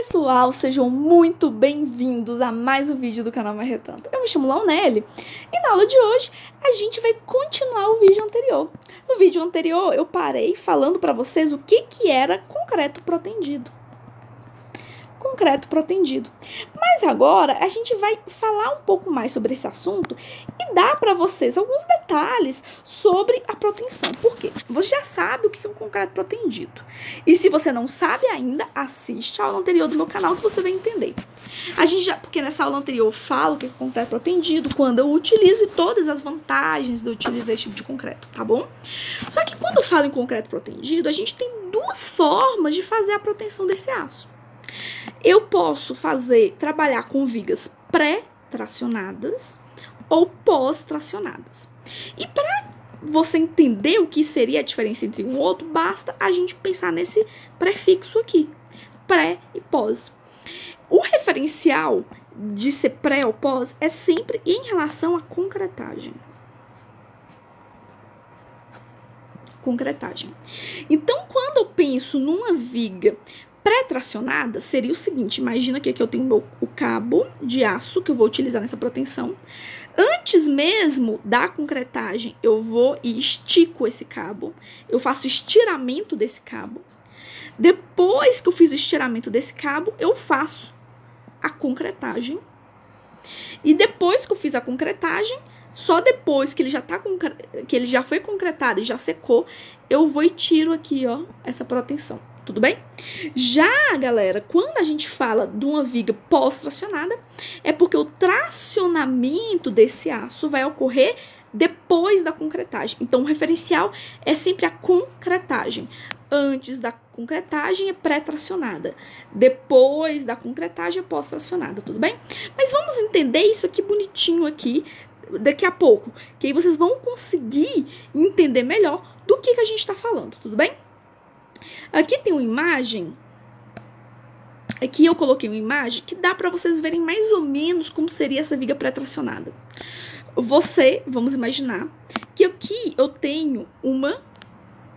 Pessoal, sejam muito bem-vindos a mais um vídeo do canal Marretanto. Eu me chamo Launelli e na aula de hoje a gente vai continuar o vídeo anterior. No vídeo anterior eu parei falando para vocês o que era concreto protendido. Concreto protendido. Mas agora a gente vai falar um pouco mais sobre esse assunto e dar para vocês alguns detalhes sobre a proteção. Por quê? Você já sabe o que é um concreto protendido. E se você não sabe ainda, assiste a aula anterior do meu canal que você vai entender. Porque nessa aula anterior eu falo o que é concreto protendido, quando eu utilizo e todas as vantagens de utilizar esse tipo de concreto, tá bom? Só que quando eu falo em concreto protendido, a gente tem duas formas de fazer a proteção desse aço. Eu posso trabalhar com vigas pré-tracionadas ou pós-tracionadas. E para você entender o que seria a diferença entre um e outro, basta a gente pensar nesse prefixo aqui, pré e pós. O referencial de ser pré ou pós é sempre em relação à concretagem. Concretagem. Então, quando eu penso numa viga pré-tracionada, seria o seguinte: imagina que aqui eu tenho o cabo de aço que eu vou utilizar nessa proteção. Antes mesmo da concretagem, eu vou e estico esse cabo. Eu faço estiramento desse cabo. Depois que eu fiz o estiramento desse cabo, eu faço a concretagem. E depois que eu fiz a concretagem, só depois que ele já foi concretado e já secou, eu vou e tiro aqui, ó, essa proteção. Tudo bem? Já, galera, quando a gente fala de uma viga pós-tracionada, é porque o tracionamento desse aço vai ocorrer depois da concretagem. Então, o referencial é sempre a concretagem. Antes da concretagem é pré-tracionada. Depois da concretagem é pós-tracionada, tudo bem? Mas vamos entender isso aqui bonitinho aqui daqui a pouco, que aí vocês vão conseguir entender melhor do que a gente está falando, tudo bem? Aqui tem uma imagem, aqui eu coloquei uma imagem que dá para vocês verem mais ou menos como seria essa viga pré-tracionada. Vamos imaginar que aqui eu tenho uma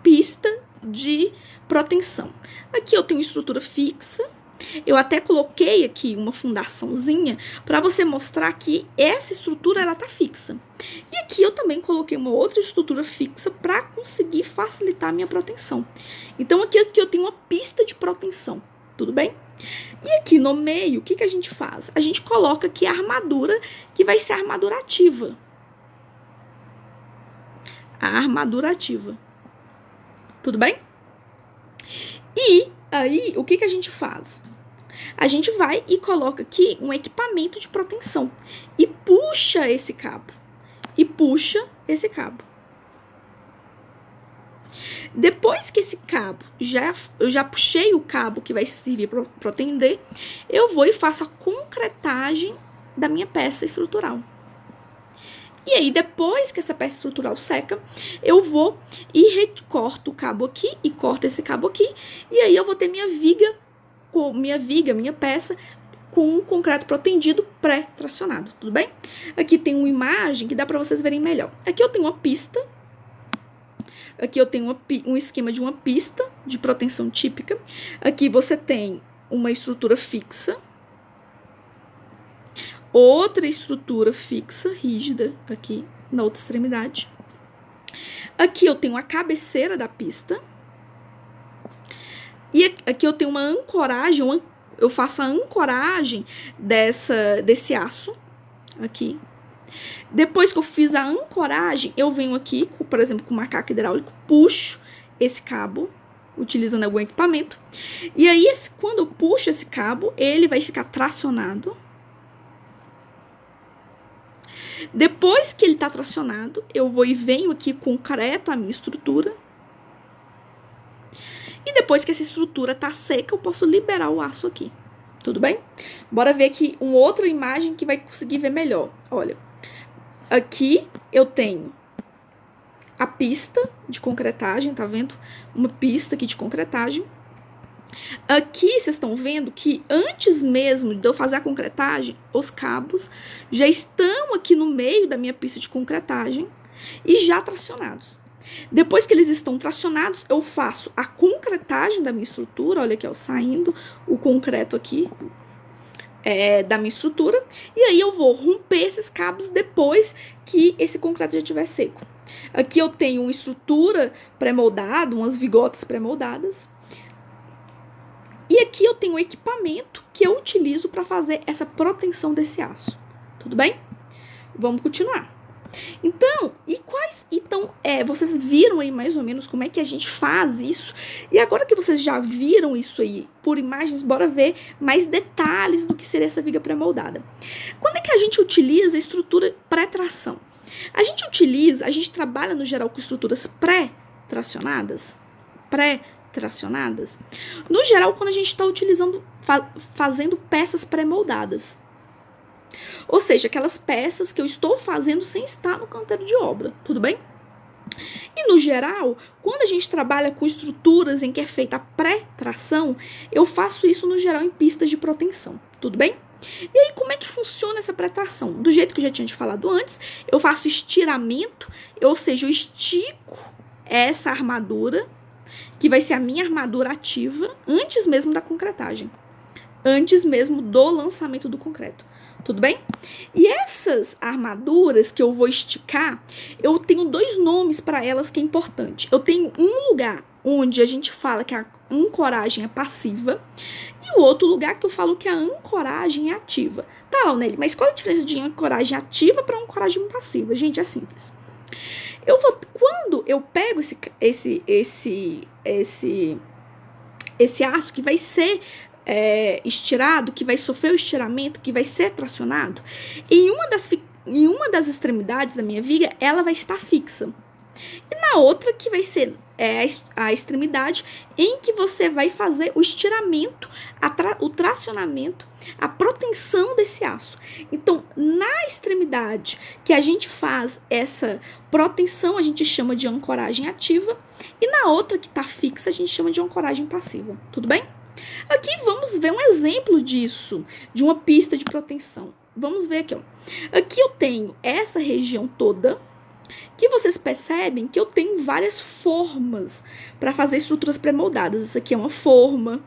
pista de proteção. Aqui eu tenho estrutura fixa. Eu até coloquei aqui uma fundaçãozinha para você mostrar que essa estrutura ela tá fixa. E aqui eu também coloquei uma outra estrutura fixa para conseguir facilitar a minha proteção. Então aqui eu tenho uma pista de proteção, tudo bem? E aqui no meio, o que a gente faz? A gente coloca aqui a armadura, que vai ser a armadura ativa. A armadura ativa. Tudo bem? E aí, o que a gente faz? A gente vai e coloca aqui um equipamento de proteção e puxa esse cabo. Depois que esse cabo, eu já puxei o cabo que vai servir para protender, eu vou e faço a concretagem da minha peça estrutural. E aí, depois que essa peça estrutural seca, eu vou e recorto o cabo aqui e corto esse cabo aqui. E aí, eu vou ter minha peça com um concreto protendido pré-tracionado, tudo bem? Aqui tem uma imagem que dá para vocês verem melhor. Aqui eu tenho uma pista. Aqui eu tenho um esquema de uma pista de proteção típica. Aqui você tem uma estrutura fixa. Outra estrutura fixa, rígida, aqui na outra extremidade. Aqui eu tenho a cabeceira da pista. E aqui eu tenho uma ancoragem, eu faço a ancoragem desse aço, aqui. Depois que eu fiz a ancoragem, eu venho aqui, por exemplo, com o macaco hidráulico, puxo esse cabo, utilizando algum equipamento. E aí, quando eu puxo esse cabo, ele vai ficar tracionado. Depois que ele está tracionado, eu vou e venho aqui, concreto a minha estrutura. E depois que essa estrutura tá seca, eu posso liberar o aço aqui. Tudo bem? Bora ver aqui uma outra imagem que vai conseguir ver melhor. Olha, aqui eu tenho a pista de concretagem, tá vendo? Uma pista aqui de concretagem. Aqui vocês estão vendo que antes mesmo de eu fazer a concretagem, os cabos já estão aqui no meio da minha pista de concretagem e já tracionados. Depois que eles estão tracionados, eu faço a concretagem da minha estrutura. Olha aqui, ó, saindo o concreto aqui da minha estrutura. E aí eu vou romper esses cabos depois que esse concreto já estiver seco. Aqui eu tenho uma estrutura pré-moldada, umas vigotas pré-moldadas. E aqui eu tenho um equipamento que eu utilizo para fazer essa proteção desse aço. Tudo bem? Vamos continuar. Então, vocês viram aí mais ou menos como é que a gente faz isso? E agora que vocês já viram isso aí por imagens, bora ver mais detalhes do que seria essa viga pré-moldada. Quando é que a gente utiliza a estrutura pré-tração? A gente trabalha no geral com estruturas pré-tracionadas. No geral, quando a gente está utilizando, fazendo peças pré-moldadas. Ou seja, aquelas peças que eu estou fazendo sem estar no canteiro de obra, tudo bem? E no geral, quando a gente trabalha com estruturas em que é feita a pré-tração, eu faço isso no geral em pistas de proteção, tudo bem? E aí, como é que funciona essa pré-tração? Do jeito que eu já tinha te falado antes, eu faço estiramento, ou seja, eu estico essa armadura, que vai ser a minha armadura ativa, antes mesmo da concretagem, antes mesmo do lançamento do concreto. Tudo bem? E essas armaduras que eu vou esticar, eu tenho dois nomes para elas que é importante. Eu tenho um lugar onde a gente fala que a ancoragem é passiva e o outro lugar que eu falo que a ancoragem é ativa. Tá, Launelli, mas qual a diferença de ancoragem ativa para ancoragem passiva? Gente, é simples. Quando eu pego esse aço que vai ser estirado, que vai sofrer o estiramento, que vai ser tracionado, em uma das extremidades da minha viga, ela vai estar fixa. E na outra, que vai ser a extremidade em que você vai fazer o estiramento, o tracionamento, a proteção desse aço. Então, na extremidade que a gente faz essa proteção, a gente chama de ancoragem ativa, e na outra que está fixa, a gente chama de ancoragem passiva. Tudo bem? Aqui vamos ver um exemplo disso, de uma pista de proteção. Vamos ver aqui, ó. Aqui eu tenho essa região toda, que vocês percebem que eu tenho várias formas para fazer estruturas pré-moldadas. Isso aqui é uma forma,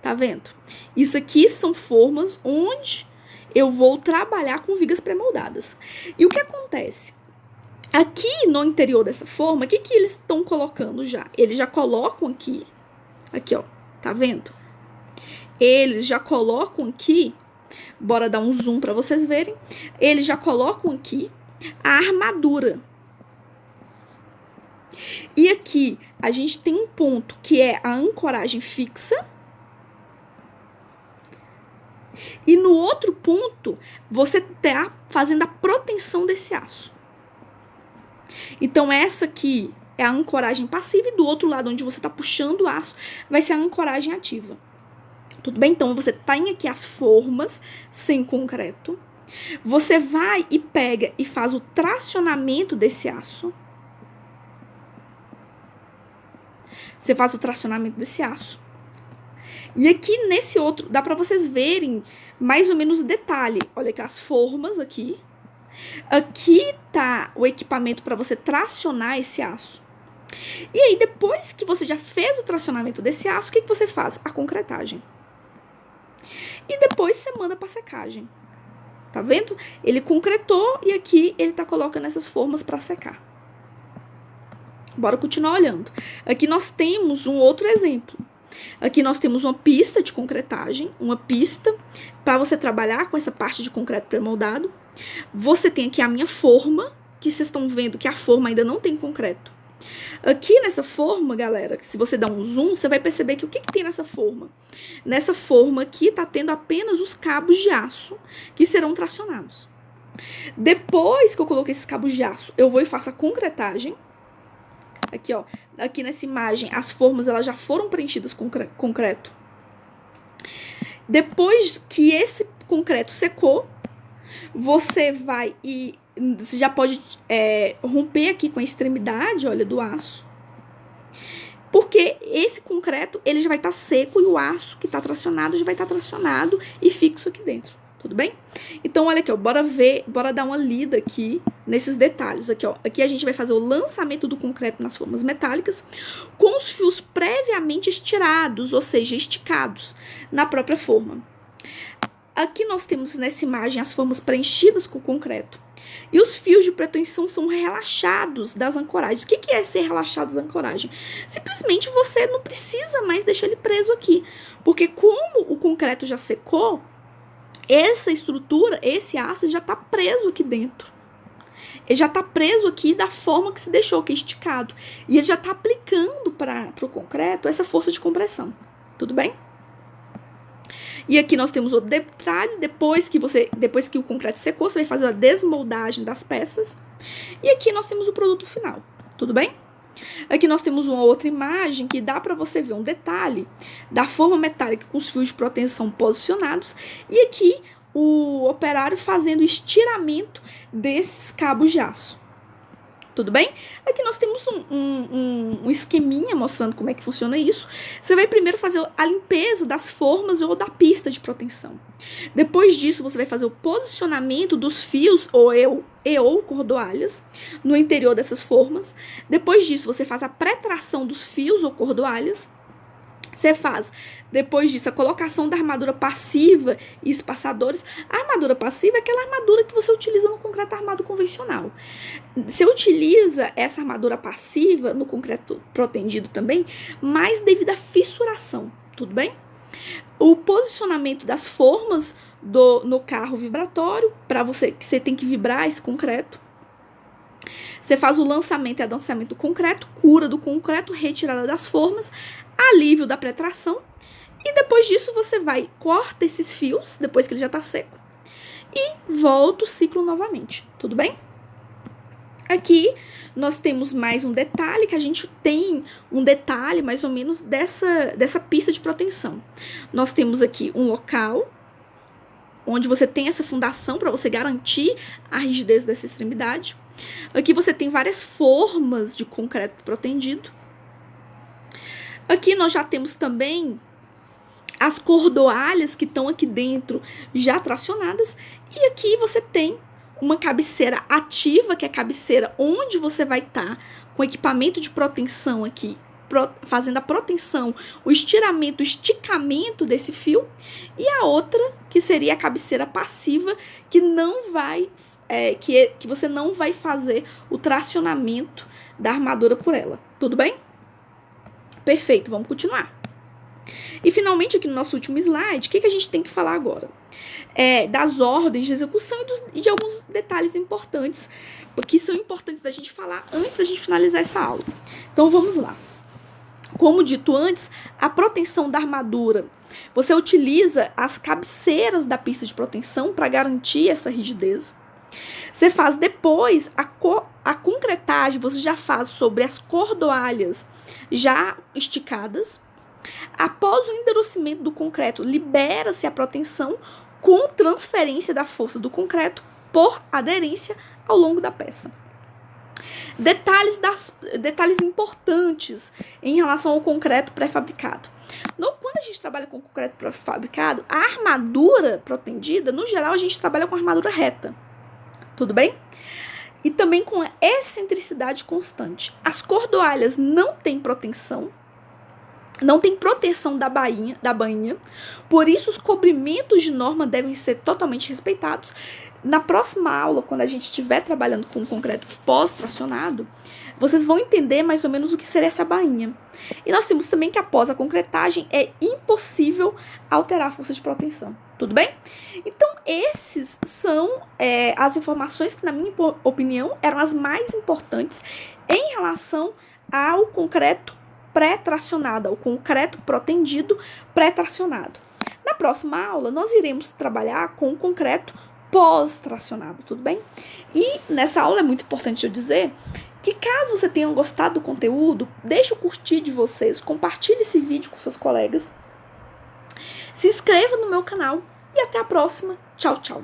tá vendo? Isso aqui são formas onde eu vou trabalhar com vigas pré-moldadas. E o que acontece? Aqui no interior dessa forma, o que eles estão colocando já? Eles já colocam aqui, ó, tá vendo? Eles já colocam aqui, bora dar um zoom para vocês verem, eles já colocam aqui a armadura. E aqui a gente tem um ponto que é a ancoragem fixa. E no outro ponto, você tá fazendo a proteção desse aço. Então, essa aqui é a ancoragem passiva e do outro lado, onde você tá puxando o aço, vai ser a ancoragem ativa. Tudo bem? Então, você tem aqui as formas sem concreto. Você vai e pega e faz o tracionamento desse aço. Você faz o tracionamento desse aço. E aqui nesse outro, dá para vocês verem mais ou menos o detalhe. Olha aqui as formas aqui. Aqui tá o equipamento para você tracionar esse aço. E aí, depois que você já fez o tracionamento desse aço, o que você faz? A concretagem. E depois você manda para secagem. Tá vendo? Ele concretou e aqui ele tá colocando essas formas para secar. Bora continuar olhando. Aqui nós temos um outro exemplo. Aqui nós temos uma pista de concretagem, uma pista para você trabalhar com essa parte de concreto pré-moldado. Você tem aqui a minha forma, que vocês estão vendo que a forma ainda não tem concreto. Aqui nessa forma, galera, se você dá um zoom, você vai perceber que o que tem nessa forma? Nessa forma aqui tá tendo apenas os cabos de aço que serão tracionados. Depois que eu coloquei esses cabos de aço, eu vou e faço a concretagem. Aqui, ó, aqui nessa imagem, as formas elas já foram preenchidas com concreto. Depois que esse concreto secou, você vai e você já pode romper aqui com a extremidade, olha, do aço. Porque esse concreto, ele já vai estar seco e o aço que está tracionado já vai estar tracionado e fixo aqui dentro. Tudo bem? Então, olha aqui, ó, bora dar uma lida aqui nesses detalhes. Aqui, ó, aqui a gente vai fazer o lançamento do concreto nas formas metálicas com os fios previamente estirados, ou seja, esticados na própria forma. Aqui nós temos nessa imagem as formas preenchidas com concreto. E os fios de pretensão são relaxados das ancoragens. O que é ser relaxado das ancoragens? Simplesmente você não precisa mais deixar ele preso aqui. Porque como o concreto já secou, essa estrutura, esse aço, já está preso aqui dentro. Ele já está preso aqui da forma que se deixou, que é esticado. E ele já está aplicando para o concreto essa força de compressão. Tudo bem? E aqui nós temos o detalhe, depois que o concreto secou, você vai fazer a desmoldagem das peças. E aqui nós temos o produto final. Tudo bem? Aqui nós temos uma outra imagem que dá para você ver um detalhe da forma metálica com os fios de proteção posicionados e aqui o operário fazendo o estiramento desses cabos de aço. Tudo bem? Aqui nós temos um esqueminha mostrando como é que funciona isso. Você vai primeiro fazer a limpeza das formas ou da pista de proteção. Depois disso, você vai fazer o posicionamento dos fios ou cordoalhas no interior dessas formas. Depois disso, você faz a pré-tração dos fios ou cordoalhas. Você faz, depois disso, a colocação da armadura passiva e espaçadores. A armadura passiva é aquela armadura que você utiliza no concreto armado convencional. Você utiliza essa armadura passiva no concreto protendido também, mas devido à fissuração, tudo bem? O posicionamento das formas no carro vibratório, para você, que você tem que vibrar esse concreto. Você faz o lançamento e adançamento do concreto, cura do concreto, retirada das formas, alívio da pré-tração. E depois disso você corta esses fios, depois que ele já está seco, e volta o ciclo novamente. Tudo bem? Aqui nós temos mais um detalhe, que a gente tem um detalhe mais ou menos dessa pista de proteção. Nós temos aqui um local onde você tem essa fundação para você garantir a rigidez dessa extremidade. Aqui você tem várias formas de concreto protendido. Aqui nós já temos também as cordoalhas que estão aqui dentro já tracionadas. E aqui você tem uma cabeceira ativa, que é a cabeceira onde você vai estar com equipamento de proteção aqui, fazendo a proteção, o estiramento, o esticamento desse fio. E a outra, que seria a cabeceira passiva, que não vai, que você não vai fazer o tracionamento da armadura por ela. Tudo bem? Perfeito, vamos continuar. E finalmente, aqui no nosso último slide, o que a gente tem que falar agora? Das ordens de execução e de alguns detalhes importantes, que são importantes da gente falar antes da gente finalizar essa aula. Então, vamos lá. Como dito antes, a proteção da armadura. Você utiliza as cabeceiras da pista de proteção para garantir essa rigidez. Você faz depois a concretagem, você já faz sobre as cordoalhas já esticadas. Após o endurecimento do concreto, libera-se a proteção com transferência da força do concreto por aderência ao longo da peça. Detalhes importantes em relação ao concreto pré-fabricado. Quando a gente trabalha com concreto pré-fabricado, a armadura protendida, no geral, a gente trabalha com armadura reta. Tudo bem? E também com a excentricidade constante. As cordoalhas não têm proteção. Não tem proteção da bainha, por isso os cobrimentos de norma devem ser totalmente respeitados. Na próxima aula, quando a gente estiver trabalhando com concreto pós-tracionado, vocês vão entender mais ou menos o que seria essa bainha. E nós temos também que após a concretagem é impossível alterar a força de proteção. Tudo bem? Então, esses são as informações que, na minha opinião, eram as mais importantes em relação ao concreto pré-tracionado, ao concreto protendido pré-tracionado. Na próxima aula, nós iremos trabalhar com o concreto pós-tracionado, tudo bem? E nessa aula é muito importante eu dizer que caso você tenha gostado do conteúdo, deixe o curtir de vocês, compartilhe esse vídeo com seus colegas, se inscreva no meu canal e até a próxima. Tchau, tchau!